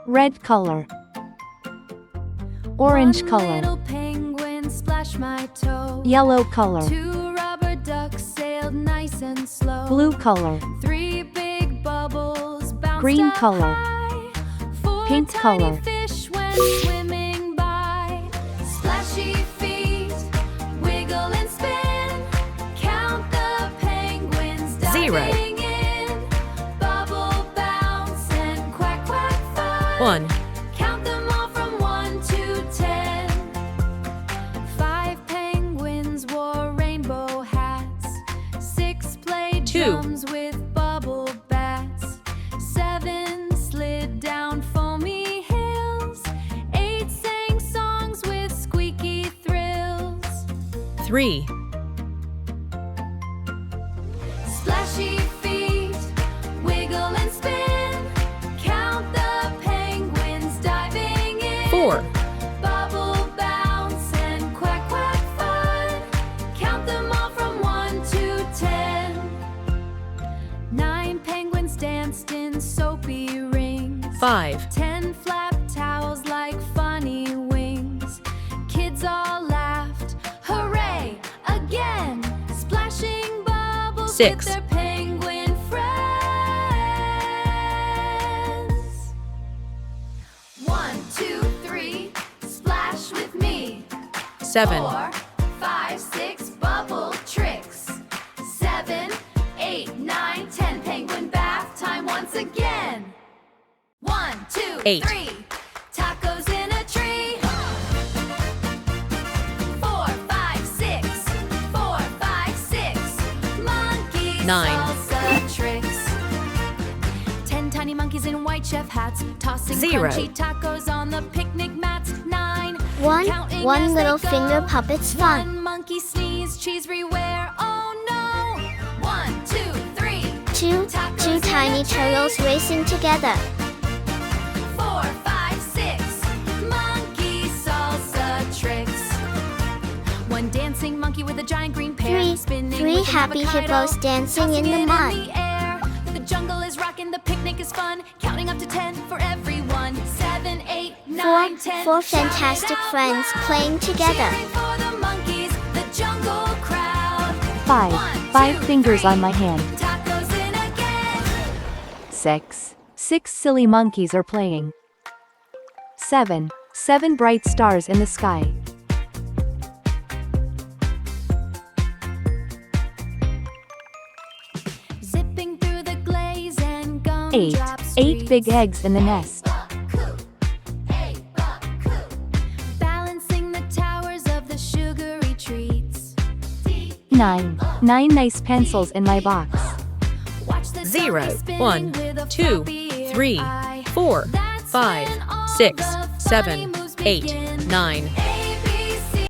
Red color. Orange color. Little penguin splashed my toe. Yellow color. 2 rubber ducks sailed nice and slow. Blue color. 3 big bubbles bounced Green up color. high. 4 Pink tiny color. fish went swimming by. Splashy feet, wiggle and spin. Count the penguins diving in. Bubble bounce and quack quack fun. 1, Count them all from 1 to 10. 5 penguins wore rainbow hats. 6 played 2. drums with bubble bats. 7 slid down foamy hills. 8 sang songs with squeaky thrills. 3, Splashy feet, wiggle and spin. Count the penguins diving in. 4, Bubble bounce and quack quack fun. Count them all from 1 to 10. 9 penguins danced in soapy rings. 5, 10 flapped towels like funny wings. Kids all laughed, hooray, again. Splashing bubbles 6. with their penguin friends. 1, 2, 3, splash with me. 7, 4, 5, 6, bubble tricks. 7, 8, 9, 10, penguin bath time once again. 1, 2, 8. 3, tacos in a tree. 4, 5, 6, 4, 5, 6, monkey 9. salsa tricks. 10 tiny monkeys in white chef hats, tossing 0. crunchy tacos on the picnic mats. 9. One Counting one as little they finger go. puppet's fun. 1 monkey sneeze, cheese everywhere. Oh no! 1, 2, 3. Two tiny turtles racing together. 4, 5, 6. Monkey salsa tricks. 1 dancing monkey with a giant green pear. Spinning Three with an happy avocado, hippos dancing tossing in the it mud. the air. The jungle is rocking, the picnic is fun. Counting up to 10 for everyone. 7, 8, 9, 10. Four Shout it fantastic out friends loud. playing together. Cheering for the monkeys, the jungle crowd. 5. 5 fingers on my hand. Tacos in again. 6. 6 silly monkeys are playing. 7. 7 bright stars in the sky. 8. 8 big eggs in the nest. Balancing the towers of the sugary treats. 9. 9 nice pencils in my box. Watch the 0, zombie spinning 1, with a 2, floppy 3, eye. 4, That's 5, when all 6, the funny 7, moves 8, begin. 9,